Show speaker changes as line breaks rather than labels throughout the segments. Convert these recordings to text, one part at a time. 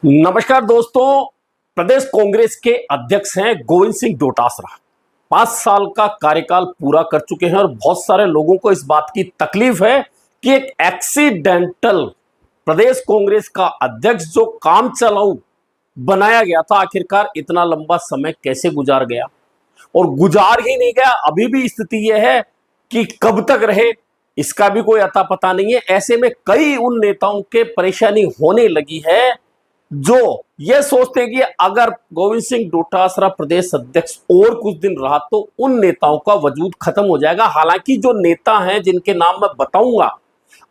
नमस्कार दोस्तों। प्रदेश कांग्रेस के अध्यक्ष हैं गोविंद सिंह डोटासरा। 5 साल का कार्यकाल पूरा कर चुके हैं और बहुत सारे लोगों को इस बात की तकलीफ है कि एक एक्सीडेंटल प्रदेश कांग्रेस का अध्यक्ष जो काम चलाऊ बनाया गया था, आखिरकार इतना लंबा समय कैसे गुजार गया और गुजार ही नहीं गया। अभी भी स्थिति यह है कि कब तक रहे इसका भी कोई अता पता नहीं है। ऐसे में कई उन नेताओं के परेशानी होने लगी है जो ये सोचते हैं कि अगर गोविंद सिंह डोटासरा प्रदेश अध्यक्ष और कुछ दिन रहा तो उन नेताओं का वजूद खत्म हो जाएगा। हालांकि जो नेता हैं जिनके नाम मैं बताऊंगा,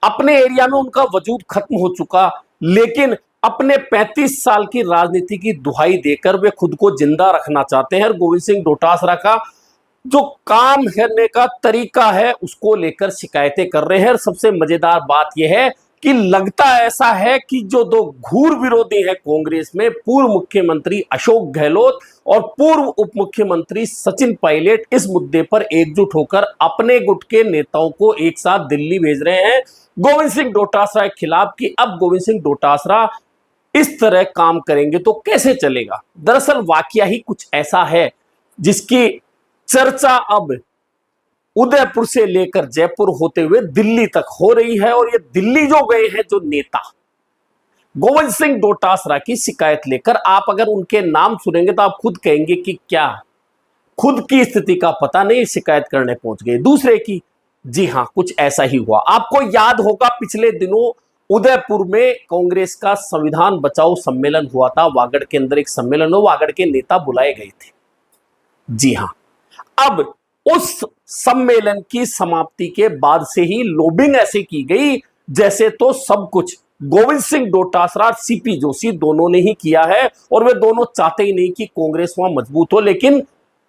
अपने एरिया में उनका वजूद खत्म हो चुका, लेकिन अपने 35 साल की राजनीति की दुहाई देकर वे खुद को जिंदा रखना चाहते हैं। गोविंद सिंह डोटासरा का जो काम करने का तरीका है उसको लेकर शिकायतें कर रहे हैं। सबसे मजेदार बात यह है कि लगता ऐसा है कि जो दो घूर विरोधी है कांग्रेस में, पूर्व मुख्यमंत्री अशोक गहलोत और पूर्व उप मुख्यमंत्री सचिन पायलट, इस मुद्दे पर एकजुट होकर अपने गुट के नेताओं को एक साथ दिल्ली भेज रहे हैं गोविंद सिंह डोटासरा के खिलाफ कि अब गोविंद सिंह डोटासरा इस तरह काम करेंगे तो कैसे चलेगा। दरअसल वाकया ही कुछ ऐसा है जिसकी चर्चा अब उदयपुर से लेकर जयपुर होते हुए दिल्ली तक हो रही है। और ये दिल्ली जो गए हैं जो नेता गोविंद सिंह डोटासरा की शिकायत लेकर, आप अगर उनके नाम सुनेंगे तो आप खुद कहेंगे कि क्या खुद की स्थिति का पता नहीं, शिकायत करने पहुंच गए दूसरे की। जी हां, कुछ ऐसा ही हुआ। आपको याद होगा पिछले दिनों उदयपुर में कांग्रेस का संविधान बचाओ सम्मेलन हुआ था। वागड़ के अंदर एक सम्मेलन हो, वागड़ के नेता बुलाए गए थे। जी हां, अब उस सम्मेलन की समाप्ति के बाद से ही लॉबिंग ऐसे की गई जैसे तो सब कुछ गोविंद सिंह डोटासरा और सीपी जोशी दोनों ने ही किया है और वे दोनों चाहते ही नहीं कि कांग्रेस वहां मजबूत हो। लेकिन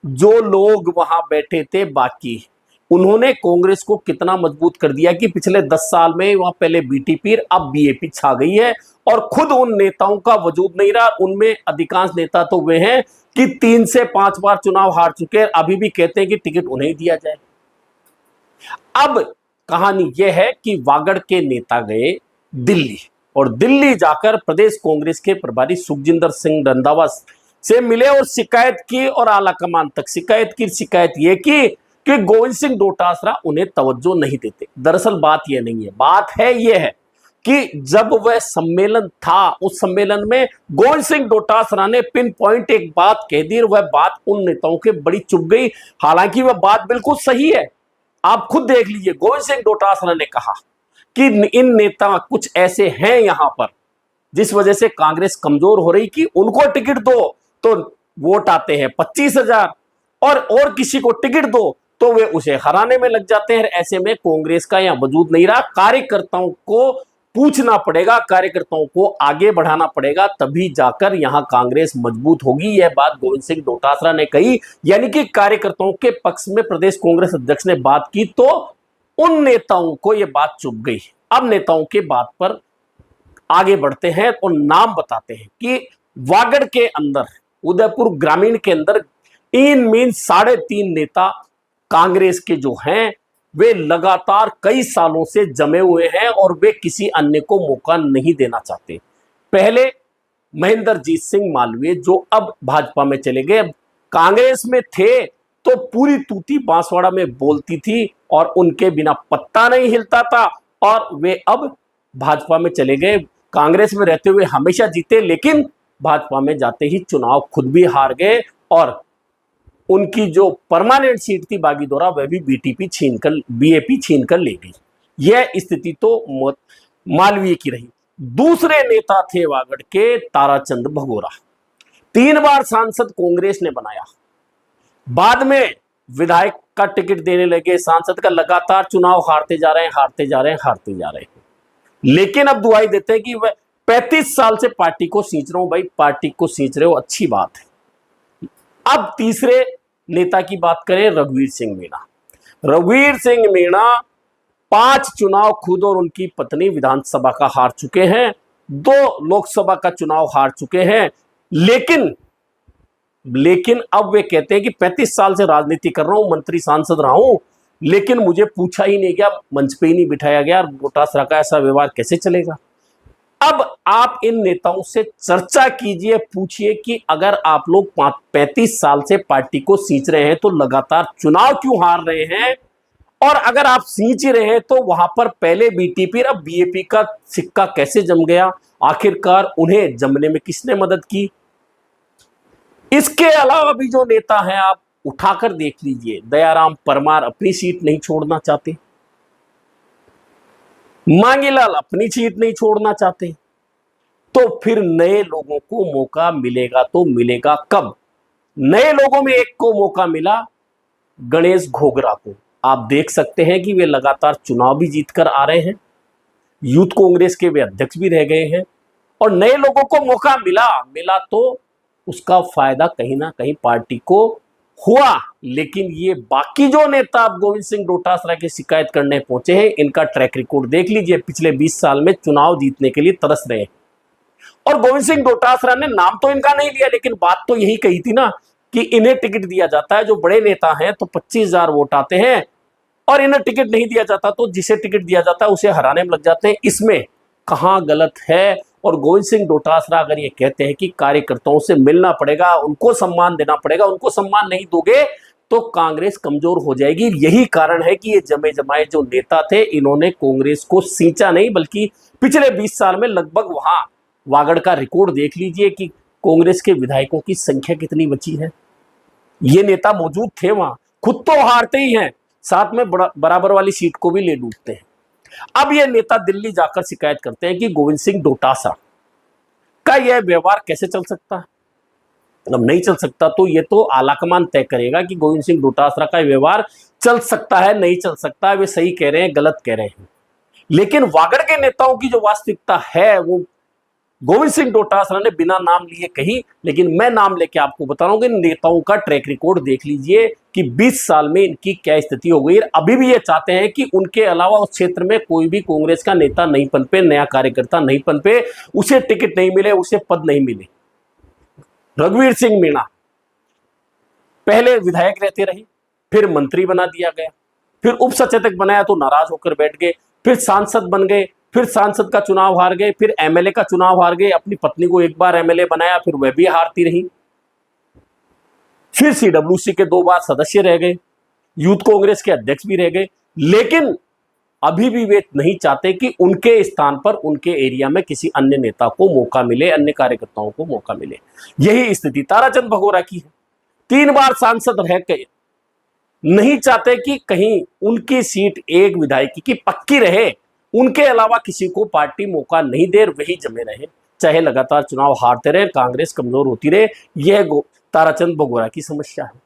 जो लोग वहां बैठे थे बाकी, उन्होंने कांग्रेस को कितना मजबूत कर दिया कि पिछले 10 साल में वहां पहले बीटीपी अब बीएपी छा गई है और खुद उन नेताओं का वजूद नहीं रहा। उनमें अधिकांश नेता तो वे हैं कि 3 से 5 बार चुनाव हार चुके हैं, अभी भी कहते हैं कि टिकट उन्हें दिया जाए। अब कहानी यह है कि वागड़ के नेता गए दिल्ली और दिल्ली जाकर प्रदेश कांग्रेस के प्रभारी सुखजिंदर सिंह रंधावा से मिले और शिकायत की और आला कमान तक शिकायत की। शिकायत यह की कि गोविंद सिंह डोटासरा उन्हें तवज्जो नहीं देते। दरअसल बात यह नहीं है, बात है यह है कि जब वह सम्मेलन था उस सम्मेलन में गोविंद सिंह डोटासरा ने पिन पॉइंट एक बात कह दी और वह बात उन नेताओं के बड़ी चुभ गई। हालांकि वह बात बिल्कुल सही है, आप खुद देख लीजिए। गोविंद सिंह डोटासरा ने कहा कि इन नेता कुछ ऐसे हैं यहां पर जिस वजह से कांग्रेस कमजोर हो रही कि उनको टिकट दो तो वोट आते हैं 25,000 और किसी को टिकट दो तो वे उसे हराने में लग जाते हैं। ऐसे में कांग्रेस का यहां वजूद नहीं रहा। कार्यकर्ताओं को पूछना पड़ेगा, कार्यकर्ताओं को आगे बढ़ाना पड़ेगा, तभी जाकर यहां कांग्रेस मजबूत होगी। यह बात गोविंद सिंह डोटासरा ने कही, यानी कि कार्यकर्ताओं के पक्ष में प्रदेश कांग्रेस अध्यक्ष ने बात की तो उन नेताओं को यह बात चुभ गई। अब नेताओं के बात पर आगे बढ़ते हैं और नाम बताते हैं कि वागड़ के अंदर, उदयपुर ग्रामीण के अंदर इन मीन 3.5 नेता कांग्रेस के जो हैं वे लगातार कई सालों से जमे हुए हैं और वे किसी अन्य को मौका नहीं देना चाहते। पहले महेंद्रजीत सिंह मालवीय जो अब भाजपा में चले गए, कांग्रेस में थे तो पूरी तूती बांसवाड़ा में बोलती थी और उनके बिना पत्ता नहीं हिलता था और वे अब भाजपा में चले गए। कांग्रेस में रहते हुए हमेशा जीते, लेकिन भाजपा में जाते ही चुनाव खुद भी हार गए और उनकी जो परमानेंट सीट थी बागीदोरा वह भी बीटीपी बीएपी छीनकर ले गई। यह स्थिति तो मालवीय की रही। दूसरे नेता थे वागड़ के ताराचंद भगोरा, 3 बार सांसद कांग्रेस ने बनाया, बाद में विधायक का टिकट देने लगे, सांसद का लगातार चुनाव हारते जा रहे हैं। लेकिन अब दुहाई देते हैं कि वह 35 साल से पार्टी को सींच रहा हूं। भाई पार्टी को सींच रहे हो, अच्छी बात है। अब तीसरे नेता की बात करें, रघुवीर सिंह मीणा। रघुवीर सिंह मीणा 5 चुनाव खुद और उनकी पत्नी विधानसभा का हार चुके हैं, 2 लोकसभा का चुनाव हार चुके हैं। लेकिन अब वे कहते हैं कि 35 साल से राजनीति कर रहा हूं, मंत्री सांसद रहा हूं, लेकिन मुझे पूछा ही नहीं गया, मंच पे ही नहीं बिठाया गया। डोटासरा का ऐसा व्यवहार कैसे चलेगा। अब आप इन नेताओं से चर्चा कीजिए, पूछिए कि अगर आप लोग 35 साल से पार्टी को सींच रहे हैं तो लगातार चुनाव क्यों हार रहे हैं, और अगर आप सींच ही रहे हैं तो वहां पर पहले बीटीपी अब बीएपी का सिक्का कैसे जम गया, आखिरकार उन्हें जमने में किसने मदद की। इसके अलावा भी जो नेता हैं आप उठाकर देख लीजिए, दयाराम परमार अपनी सीट नहीं छोड़ना चाहते, मांगीलाल अपनी सीट नहीं छोड़ना चाहते, तो फिर नए लोगों को मौका मिलेगा तो मिलेगा कब। नए लोगों में एक को मौका मिला, गणेश घोगरा को। आप देख सकते हैं कि वे लगातार चुनाव भी जीतकर आ रहे हैं, यूथ कांग्रेस के वे अध्यक्ष भी रह गए हैं, और नए लोगों को मौका मिला मिला तो उसका फायदा कहीं ना कहीं पार्टी को हुआ। लेकिन ये बाकी जो नेता अब गोविंद सिंह डोटासरा की शिकायत करने पहुंचे हैं, इनका ट्रैक रिकॉर्ड देख लीजिए, पिछले 20 साल में चुनाव जीतने के लिए तरस रहे हैं। और गोविंद सिंह डोटासरा ने नाम तो इनका नहीं लिया, लेकिन बात तो यही कही थी ना कि इन्हें टिकट दिया जाता है, जो बड़े नेता हैं तो 25,000 वोट आते हैं, और इन्हें टिकट नहीं दिया जाता तो जिसे टिकट दिया जाता है उसे हराने में लग जाते हैं। इसमें कहां गलत है। और गोविंद सिंह डोटासरा अगर ये कहते हैं कि कार्यकर्ताओं से मिलना पड़ेगा, उनको सम्मान देना पड़ेगा, उनको सम्मान नहीं दोगे तो कांग्रेस कमजोर हो जाएगी। यही कारण है कि ये जमे जमाए जो नेता थे, इन्होंने कांग्रेस को सींचा नहीं, बल्कि पिछले 20 साल में लगभग वहां वागड़ का रिकॉर्ड देख लीजिए कि कांग्रेस के विधायकों की संख्या कितनी बची है। ये नेता मौजूद थे वहां, खुद तो हारते ही हैं, साथ में बराबर वाली सीट को भी ले डूबते हैं। अब ये नेता दिल्ली जाकर शिकायत करते हैं कि गोविंद सिंह डोटासरा का यह व्यवहार कैसे चल सकता है। अब नहीं चल सकता तो ये तो आलाकमान तय करेगा कि गोविंद सिंह डोटासरा का व्यवहार चल सकता है, नहीं चल सकता है, वे सही कह रहे हैं, गलत कह रहे हैं। लेकिन वागड़ के नेताओं की जो वास्तविकता है वो गोविंद सिंह डोटासरा ने बिना नाम लिए कही, लेकिन मैं नाम लेके आपको बता रहा हूं कि नेताओं का ट्रैक रिकॉर्ड देख लीजिए कि 20 साल में इनकी क्या स्थिति हो गई। अभी भी ये चाहते हैं कि उनके अलावा उस क्षेत्र में कोई भी कांग्रेस का नेता नहीं पनपे, नया कार्यकर्ता नहीं पनपे, उसे टिकट नहीं मिले, उसे पद नहीं मिले। रघुवीर सिंह मीणा पहले विधायक रहते रहे, फिर मंत्री बना दिया गया, फिर उप सचेतक बनाया तो नाराज होकर बैठ गए, फिर सांसद बन गए, फिर सांसद का चुनाव हार गए, फिर एमएलए का चुनाव हार गए, अपनी पत्नी को एक बार एमएलए बनाया, फिर वह भी हारती रही, फिर सीडब्ल्यूसी के 2 बार सदस्य रह गए, यूथ कांग्रेस के अध्यक्ष भी रह गए। लेकिन अभी भी वे नहीं चाहते कि उनके स्थान पर उनके एरिया में किसी अन्य नेता को मौका मिले, अन्य कार्यकर्ताओं को मौका मिले। यही स्थिति ताराचंद भगोरा की है। 3 बार सांसद रह गए, नहीं चाहते कि कहीं उनकी सीट एक विधायकी की पक्की रहे, उनके अलावा किसी को पार्टी मौका नहीं दे, वही जमे रहे, चाहे लगातार चुनाव हारते रहे, कांग्रेस कमजोर होती रहे। यह ताराचंद भगोरा की समस्या है।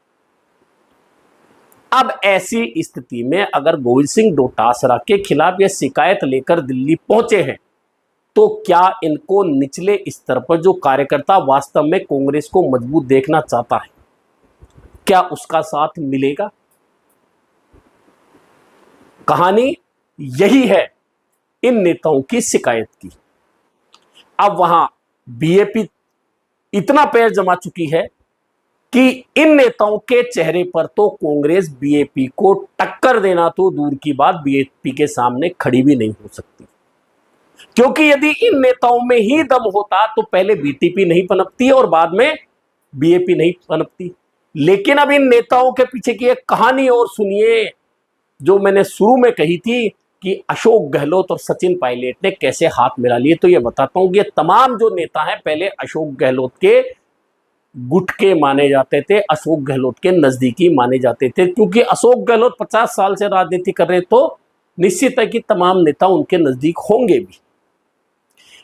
अब ऐसी स्थिति में अगर गोविंद सिंह डोटासरा के खिलाफ यह शिकायत लेकर दिल्ली पहुंचे हैं तो क्या इनको निचले स्तर पर जो कार्यकर्ता वास्तव में कांग्रेस को मजबूत देखना चाहता है, क्या उसका साथ मिलेगा? कहानी यही है इन नेताओं की शिकायत की। अब वहां बीएपी इतना पैर जमा चुकी है कि इन नेताओं के चेहरे पर तो कांग्रेस बीएपी को टक्कर देना तो दूर की बात, बीएपी के सामने खड़ी भी नहीं हो सकती। क्योंकि यदि इन नेताओं में ही दम होता तो पहले बीटीपी नहीं पनपती और बाद में बीएपी नहीं पनपती। लेकिन अब इन नेताओं के पीछे की एक कहानी और सुनिए, जो मैंने शुरू में कही थी कि अशोक गहलोत और सचिन पायलट ने कैसे हाथ मिला लिए। तो ये बताता हूं कि ये तमाम जो नेता हैं पहले अशोक गहलोत के गुट के माने जाते थे, अशोक गहलोत के नजदीकी माने जाते थे, क्योंकि अशोक गहलोत 50 साल से राजनीति कर रहे तो निश्चित है कि तमाम नेता उनके नजदीक होंगे भी।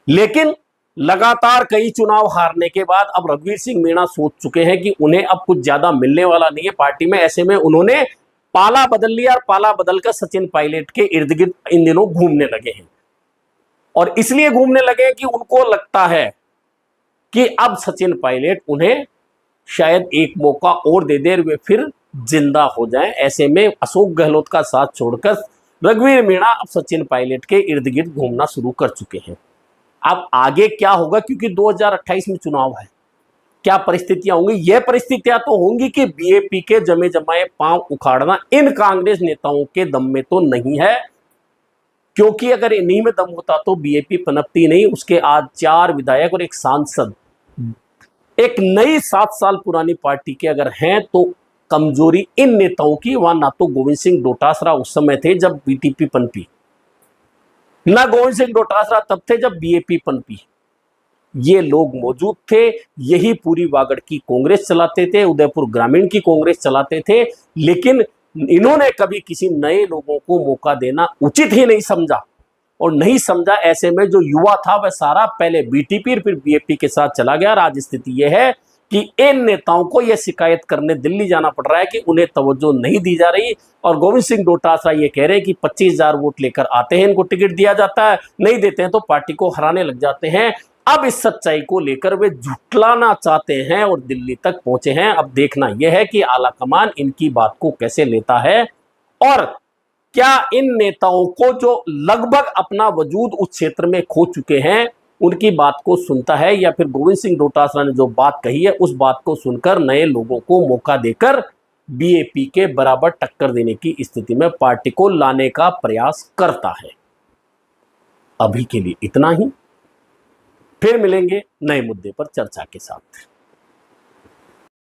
लेकिन लगातार कई चुनाव हारने के बाद अब रघुवीर सिंह मीणा सोच चुके हैं कि उन्हें अब कुछ ज्यादा मिलने वाला नहीं है पार्टी में। ऐसे में उन्होंने पाला बदल लिया और पाला बदलकर सचिन पायलट के इर्द गिर्द इन दिनों घूमने लगे हैं। और इसलिए घूमने लगे कि उनको लगता है कि अब सचिन पायलट उन्हें शायद एक मौका और दे दे, वे फिर जिंदा हो जाएं। ऐसे में अशोक गहलोत का साथ छोड़कर रघुवीर मीणा अब सचिन पायलट के इर्द गिर्द घूमना शुरू कर चुके हैं। अब आगे क्या होगा, क्योंकि 2028 में चुनाव है, क्या परिस्थितियां होंगी? यह परिस्थितियां तो होंगी कि बीएपी के जमे जमाए पांव उखाड़ना इन कांग्रेस नेताओं के दम में तो नहीं है। क्योंकि अगर इन्हीं में दम होता तो बीएपी पनपती नहीं। उसके आज 4 विधायक और एक सांसद एक नई 7 साल पुरानी पार्टी के अगर हैं तो कमजोरी इन नेताओं की, वहां ना तो गोविंद सिंह डोटासरा उस समय थे जब बीटीपी पनपी, ना गोविंद सिंह डोटासरा तब थे जब बीएपी पनपी। ये लोग मौजूद थे, यही पूरी वागड़ की कांग्रेस चलाते थे, उदयपुर ग्रामीण की कांग्रेस चलाते थे, लेकिन इन्होंने कभी किसी नए लोगों को मौका देना उचित ही नहीं समझा और नहीं समझा। ऐसे में जो युवा था वह सारा पहले बीटीपी फिर बीएपी के साथ चला गया। आज स्थिति यह है कि इन नेताओं को यह शिकायत करने दिल्ली जाना पड़ रहा है कि उन्हें तवज्जो नहीं दी जा रही, और गोविंद सिंह डोटासरा ये कह रहे हैं कि 25,000 वोट लेकर आते हैं, इनको टिकट दिया जाता है, नहीं देते हैं तो पार्टी को हराने लग जाते हैं। अब इस सच्चाई को लेकर वे झुठलाना चाहते हैं और दिल्ली तक पहुंचे हैं। अब देखना यह है कि आलाकमान इनकी बात को कैसे लेता है और क्या इन नेताओं को जो लगभग अपना वजूद उस क्षेत्र में खो चुके हैं उनकी बात को सुनता है, या फिर गोविंद सिंह डोटासरा ने जो बात कही है उस बात को सुनकर नए लोगों को मौका देकर बीएपी के बराबर टक्कर देने की स्थिति में पार्टी को लाने का प्रयास करता है। अभी के लिए इतना ही, फिर मिलेंगे नए मुद्दे पर चर्चा के साथ।